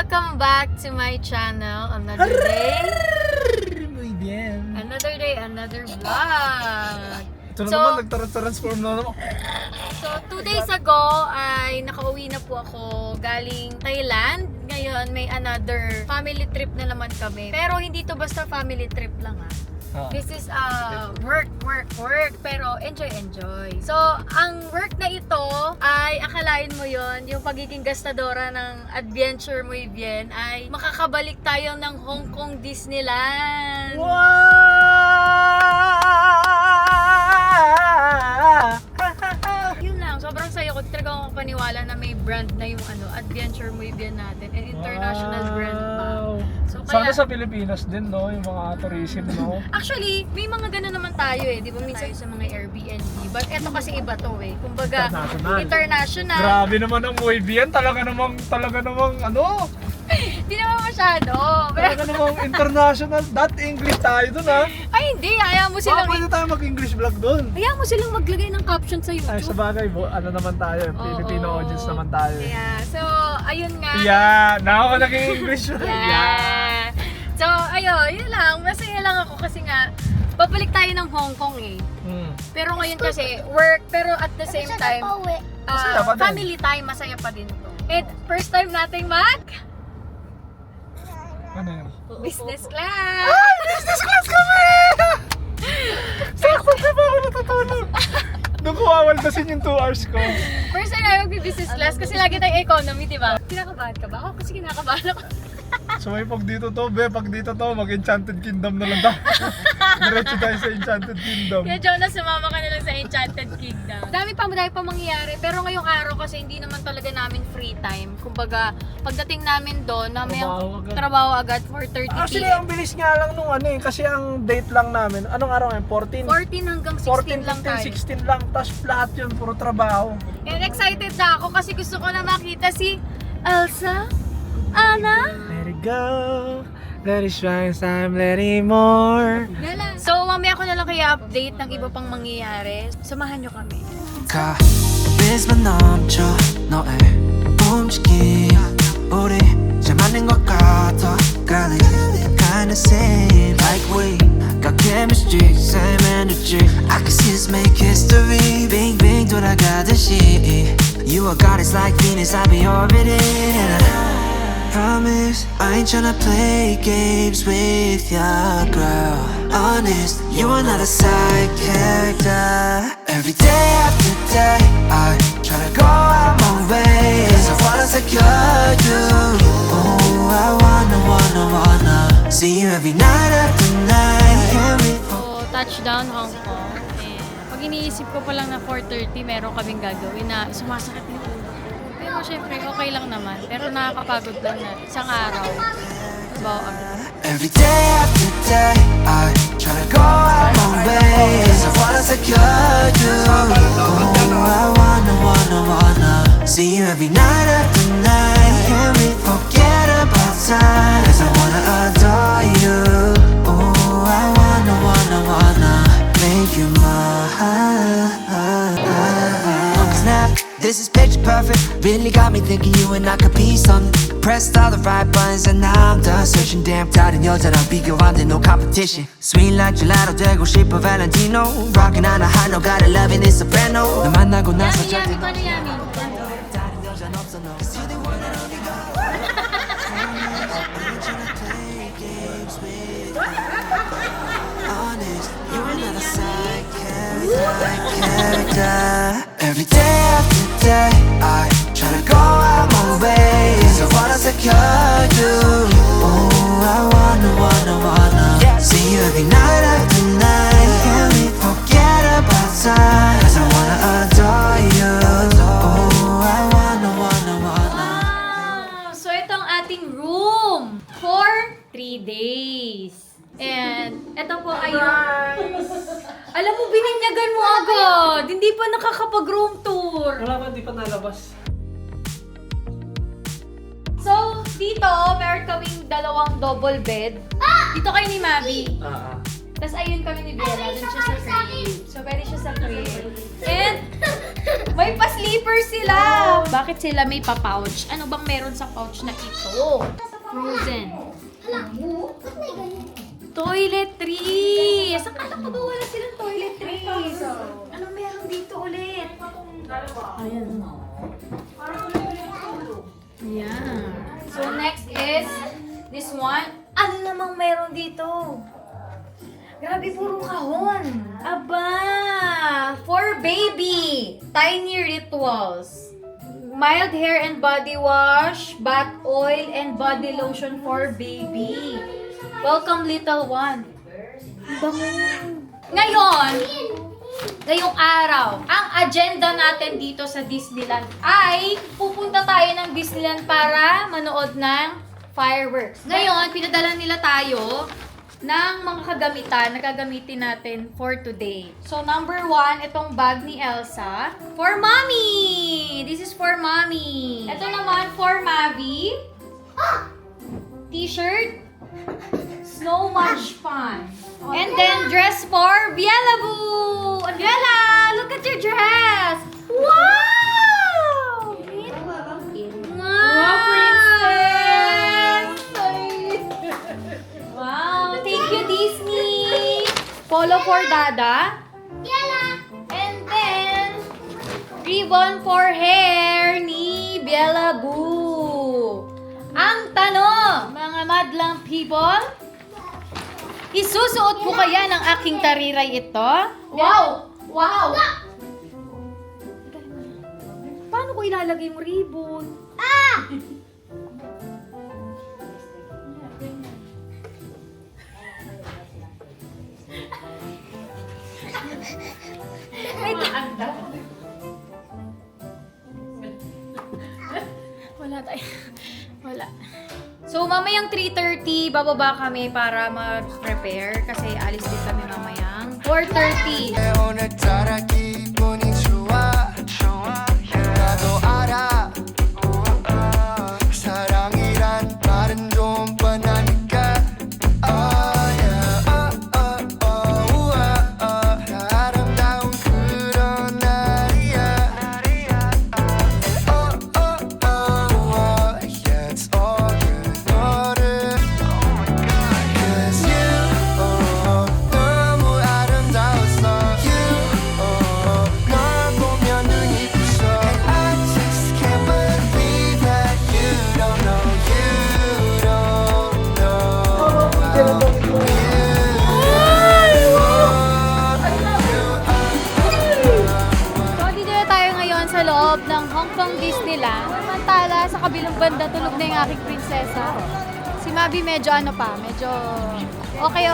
Welcome back to my channel. Another day. Muy bien. Another day, another vlog. Ito na naman, nagtransform na naman. So, 2 days ago ay nakauwi na po ako galing Thailand. Ngayon may another family trip na naman kami. Pero hindi to basta family trip lang This is work. Pero enjoy. So, ang work na ito ay akalain mo yon yung pagiging gastadora ng Adventure Muy Bien ay makakabalik tayo ng Hong Kong Disneyland. Yun lang, sobrang saya ko. Talaga akong paniwala na may brand na yung Adventure Muy Bien natin. And international brand pa. So, Sana sa Pilipinas din, no? Yung mga tourism, no? Actually, may mga gano'n naman tayo di ba? Minsan sa mga Airbnb. But eto kasi iba to Kumbaga, international. Grabe naman ang Muy Bien. Talaga namang, ano? Di naman masyado. Talaga namang international. That English tayo dun, ha? Ay, hindi. Hayaan mo silang... Pwede tayo mag-English vlog dun. Hayaan mo silang maglagay ng caption sa YouTube. Ay, sa bagay, ano naman tayo? Filipino audience naman tayo. Yeah. So, ayun nga. Yeah. Now ako naging English. Yeah. So, ayun. Yun lang. Masaya lang ako kasi nga, babalik tayo ng Hong Kong Pero ngayon kasi, work, pero at the same time, Masaya pa din. family time, masaya pa din to. And first time nating Ano yun? business class! Business class kami! Sakto ka ba ako natutulog? Doon ko wawaldasin yung 2 hours ko. First time namin mag-business class kasi lagi tayong economy, di ba? Kinakabahan ka ba? Ako kasi kinakabahan ako. So may pag dito to, mag-Enchanted Kingdom na lang tayo. Diretso tayo sa Enchanted Kingdom. Kaya Jonas, sumama ka na lang sa Enchanted Kingdom. Dami pa mangyayari. Pero ngayong araw kasi hindi naman talaga namin free time. Kumbaga, pagdating namin doon, may trabaho agad for 30 Actually, PM. ang bilis nga lang nung kasi ang date lang namin, anong araw ngayon? 14? 14 hanggang 16 lang tayo. 16 lang, tapos lahat yun, puro trabaho. And excited na ako kasi gusto ko na makita si Elsa, Anna. Let it go, let it shine, time, let it more. So, mamaya ko na lang kaya update ng iba pang mangyayari. Samahan nyo kami. 카리스마 넘쳐 너의 움직임 우리 잘 맞는 것 같아 Girl, it kinda seem like we got chemistry, same energy I can see us make history 빙빙 돌아가듯이 You are goddess like Venus, I be orbiting and I promise I ain't tryna play games with ya, girl Honest, you are not a side character Every day after day I tryna go out my way Cause I wanna secure you Oh, I wanna See you every night after night Hear me So, touchdown Hong Kong. And pag iniisip ko pa lang na 4:30, meron kaming gagawin na sumasakit yung ulo ko. Pero syempre, okay lang naman. Pero nakakapagod lang na isang araw. Trabaho agad. Every day after day I tryna go out my way Cause I wanna secure you Oh, I wanna See you every night after night Can we forget about time Cause I wanna adore you Oh, I wanna Make you mine Snap, this is picture perfect Really got me thinking you and I could be something Pressed all the right buttons and now I'm done searching Damn 다른 여자랑 비교 안 돼, no competition Sweet like gelato 되고 싶어 Valentino Rockin' on a high note, got a love in this soprano 너 만나고 나서 절대 Yummy, yummy. 다른 여자는 없어 너 Cause you're the one and only girl Ain't tryna play games with you Honest, you are not a side character Every day after day I tryna go out my way Cause I wanna secure you Oh, I wanna See you every night after night Can we forget about time Cause I wanna adore you Oh, I wanna Wow! So, ito ang ating room for 3 days. And, ito po ay alam mo, bininyagan mo agad. Hindi pa nakakapag-room tour. Wala pa, di pa nalabas. So, dito, meron kaming 2 double bed. Dito kayo ni Mavi. Tapos ayun kami ni Bella. Doon siya sa crib. So, pwede siya sa crib. And, May pa-sleeper sila! Bakit sila may pa-pouch? Ano bang meron sa pouch na ito? Frozen. Toiletries! Akala ko ba wala silang toiletries? Ano meron dito ulit? Ayan. Ayan. So next is this one. Ano namang meron dito? Grabe, puro kahon. Aba! For baby! Tiny rituals. Mild hair and body wash, bath oil, and body lotion for baby. Welcome, little one. Bango. Ngayon, ngayong araw, ang agenda natin dito sa Disneyland ay pupunta tayo ng Disneyland para manood ng fireworks. Ngayon, pinadala nila tayo ng mga kagamitan na gagamitin natin for today. So, number 1, itong bag ni Elsa. For Mommy! This is for Mommy. Ito naman for Mavi. T-shirt. Snow Much Fun. And then, dress for Biela Boo! Biela! Look at your dress! Wow! Wow, princess! Wow, thank you, Disney! Polo for Dada. And then, ribbon for hair ni Biela Boo. Ang tanong, mga madlang people, isusuot ko kaya ng aking tariray ito? Wow! Wow! Paano ko ilalagay yung ribbon? Wala tayo. Wala. So, mamayang 3:30, bababa kami para mag-prepare kasi alis din kami mamayang 4:30. 오늘따라 기분이 좋아 나도 알아 사랑이란 말은 좀 뻔하니까 아름다운 그런 날이야 yeah, it's all good 너를 Cause you 너무 아름다웠어 You 널 보면 눈이 부셔 And I just can't believe that you don't know So, dito na tayo ngayon sa loob ng Hong Kong Disneyland. Samantala, sa kabilang banda, tulog na yung aking prinsesa. Si Mabi medyo medyo okay.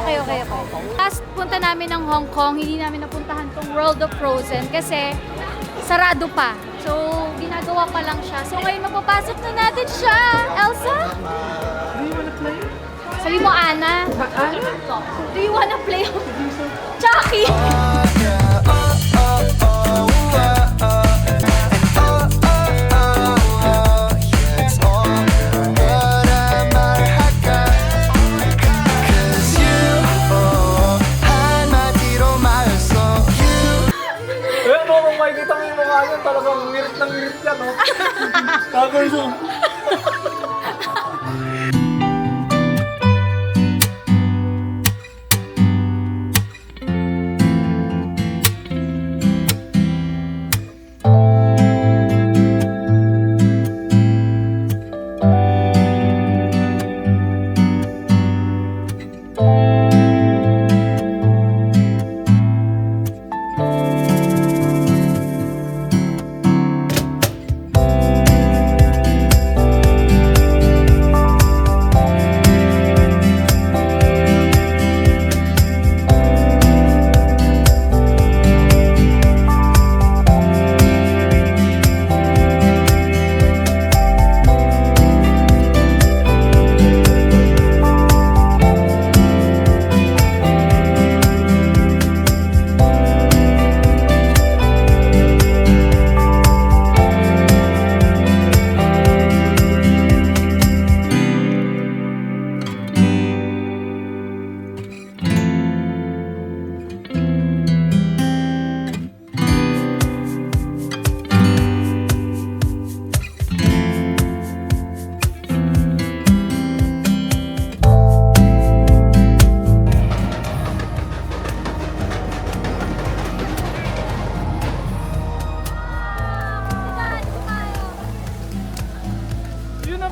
Last punta namin ng Hong Kong, hindi namin napuntahan tong World of Frozen kasi sarado pa. So, ginagawa pa lang siya. So, ngayon mapapasok na natin siya. Elsa? Sabi mo, Anna? Do you wanna play Chucky? Eh, ano kung makikita mo yung mukha niyan, talagang ngirit ng ngirit yan, no? Tapos yung...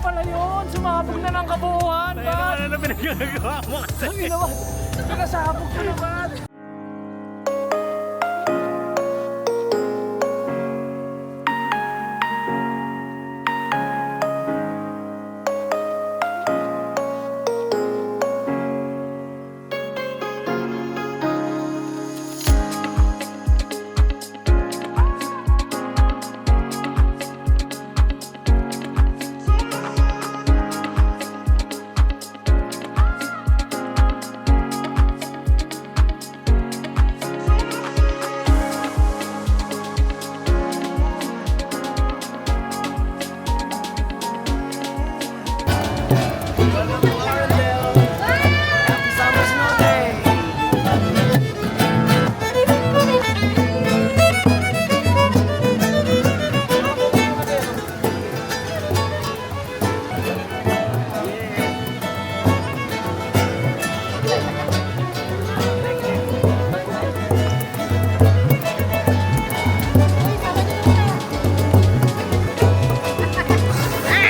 pala yun. Sumabog na ng kabuuan. Ano na pinagagawa mo kasi? Ang ginawa. Nakasabog ka naman.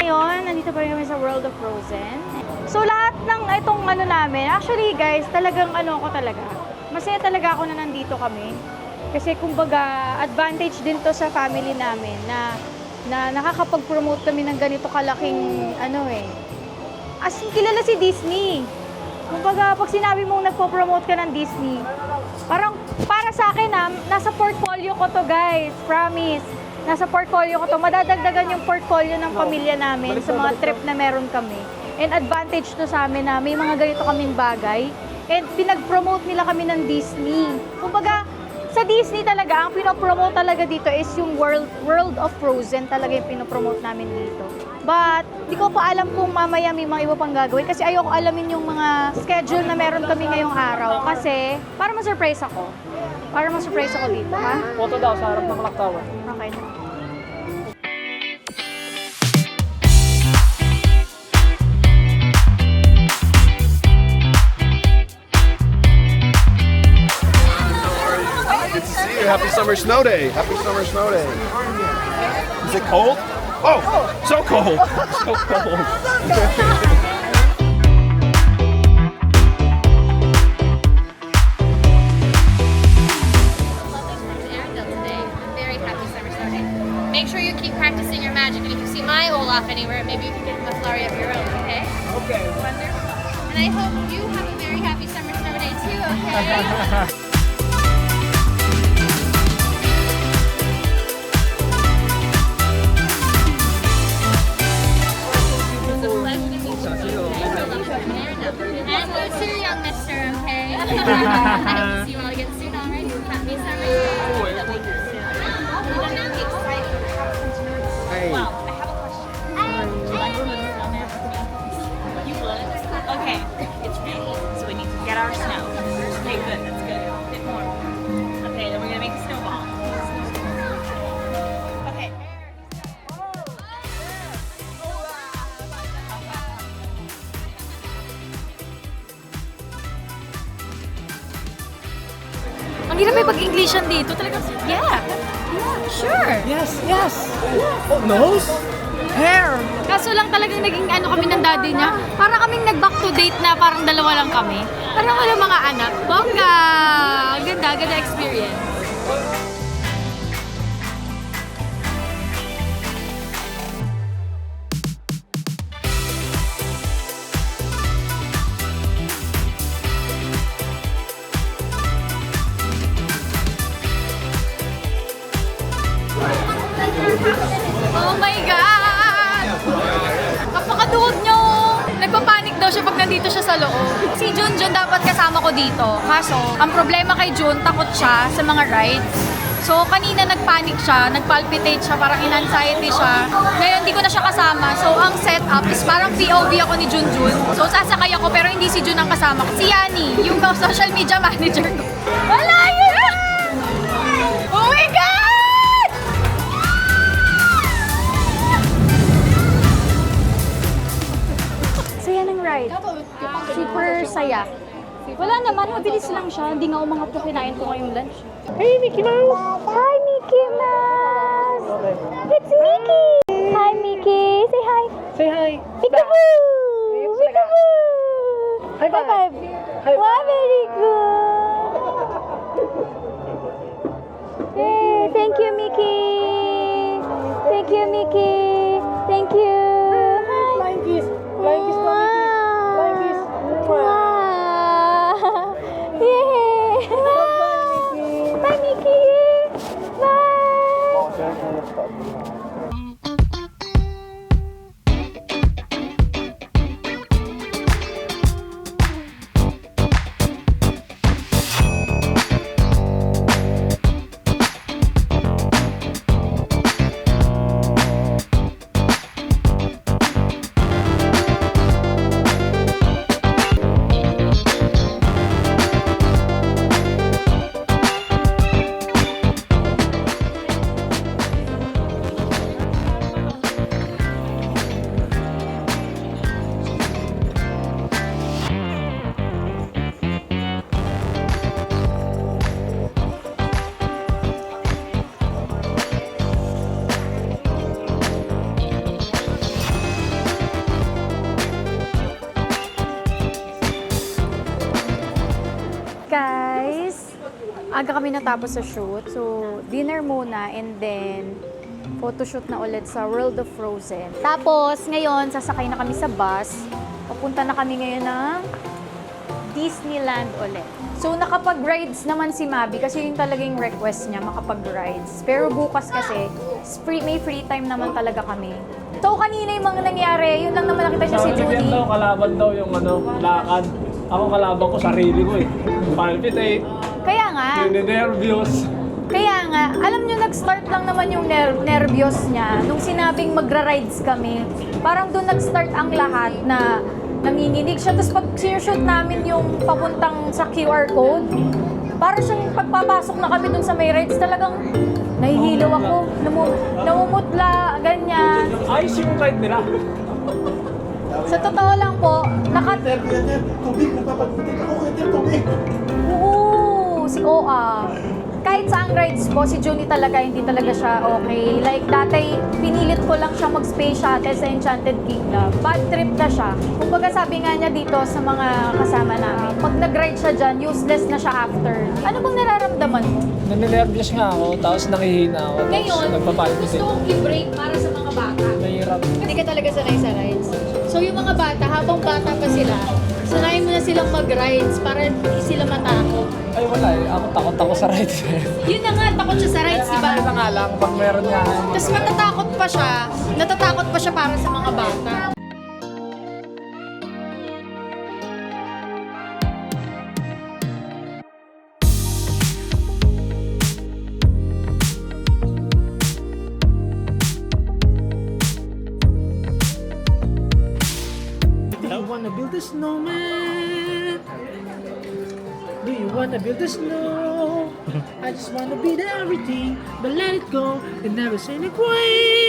Ngayon, nandito pa rin kami sa World of Frozen. So lahat ng itong ano namin, actually guys, talagang ano ko talaga. Masaya talaga ako na nandito kami. Kasi kumbaga, advantage din to sa family namin na nakakapag-promote kami ng ganito kalaking ano eh. As in, kilala si Disney. Kumbaga, pag sinabi mong nagpo-promote ka ng Disney, parang para sa akin nasa portfolio ko to guys, promise. Nasa portfolio ko to, madadagdagan yung portfolio ng pamilya namin sa mga trip na meron kami. And advantage to sa amin na may mga ganito kaming bagay. And pinag-promote nila kami ng Disney. Kumbaga, sa Disney talaga, ang pinopromote talaga dito is yung World of Frozen talaga yung pinopromote namin dito. But, di ko pa alam kung mamaya may mga iba pang gagawin kasi ayoko alamin yung mga schedule na meron kami ngayong araw. Kasi, para ma-surprise ako. Para ma-surprise ako dito, ha? Photo daw sa harap ng clock tower. Okay. Good to see you. Happy summer snow day. Happy summer snow day. Is it cold? Oh, so cold. So cold. Airedale today. I'm very happy summer snow day. Make sure you keep practicing your magic, and if you see my Olaf anywhere, maybe you can get him a flurry of your own, okay? Okay. Wonderful. And I hope you have a very happy summer snow day too, okay? It's a pleasure to meet you. And go to your young mister, okay? I hope to see you all again soon, alright? Happy summer snow day. Well, I have a question. Would you like to meet snowman with me? You would? Okay, it's ready. So we need to get our snow. Okay, good. That's good. A bit more. Okay, then we're gonna make a snowball. Okay. Ang hirap may pag-Englishan dito. Talaga, yeah. Sure. Yes, yes. Oh, nose? Hair. Kaso lang talagang naging ano kami ng daddy niya. Parang kaming nag-back to date na parang dalawa lang kami. Parang wala mga anak. Bongga! Ganda, ganda experience. Oh my God! Kapakaduhod nyo! Nagpapanik daw siya pag nandito siya sa loob. Si Junjun dapat kasama ko dito. Kaso, ang problema kay Jun, takot siya sa mga rides. So, kanina nagpanic siya, nagpalpitate siya, parang in-anxiety siya. Ngayon, hindi ko na siya kasama. So, ang setup is parang POV ako ni Junjun. So, sasakay ako pero hindi si Jun ang kasama ko. Si Yani, yung social media manager ko. Wala yun! Oh my God! Saya ng ride. Super saya. Wala naman, mabilis lang siya. Hindi nga umangat ko, kinain ko ngayong lunch. Hey, Mickey Mouse! Hi, Mickey Mouse! It's Mickey! Hi, Mickey. Say hi. Say hi. Peekaboo. Peekaboo. High five. High five. High Wow, very good. Yay, thank you, Mickey. Thank you, Mickey. Thank you. Hi. Flying kiss. Flying kiss to Mickey. Flying kiss. Wow. Yay. Bye, Mickey. Bye. Guys, aga kami natapos sa shoot. So, dinner muna and then photoshoot na ulit sa World of Frozen. Tapos, ngayon, sasakay na kami sa bus. Papunta na kami ngayon ng Disneyland ulit. So, nakapag-rides naman si Mabi kasi yun talaga yung request niya, makapag-rides. Pero bukas kasi, may free time naman talaga kami. So, kanina yung mga nangyari, yun lang naman nakita siya si Judy. Daw, kalaban daw yung lakad. Ako kalaban ko sarili ko eh. Palpitate. Kaya nga, Nervyos. Kaya nga, alam nyo, nag-start lang naman yung nervyos niya nung sinabing magra-rides kami. Parang doon nag-start ang lahat na nanginginig siya. Tapos pag sinushoot namin yung papuntang sa QR code, para siyang pagpapasok na kami doon sa may rides, talagang nahihilaw ako, namumutla, ganyan. Ayos yung ride nila. Sa totoo lang po, Tubig, napapagpuntit ako kaya tubig. Oo, si OA. Kahit sa ang rides po, si Junie talaga, hindi talaga siya okay. Like, dati, pinilit ko lang siya mag-space shuttle sa Enchanted Kingdom. Bad trip na siya. Kumbaga sabi nga niya dito sa mga kasama namin, pag nag-ride siya dyan, useless na siya after. Ano bang nararamdaman mo? Naninervyos nga ako, tapos nakihina ako. Ngayon, gusto kong i-break para sa mga bata. Nahirap. Hindi ka talaga sanay sa rides. So, yung mga bata, habang bata pa sila, sanayin mo na silang mag-rides para hindi sila matakot. Ay wala eh, ako takot ako sa rides eh. Yun na nga, takot siya sa rides, di ba? Kaya nga lang, pag meron nga. Tapos natatakot pa siya para sa mga bata. Do you wanna build a snowman? Do you wanna build a snow? I just wanna be there everything, but let it go and never say it away.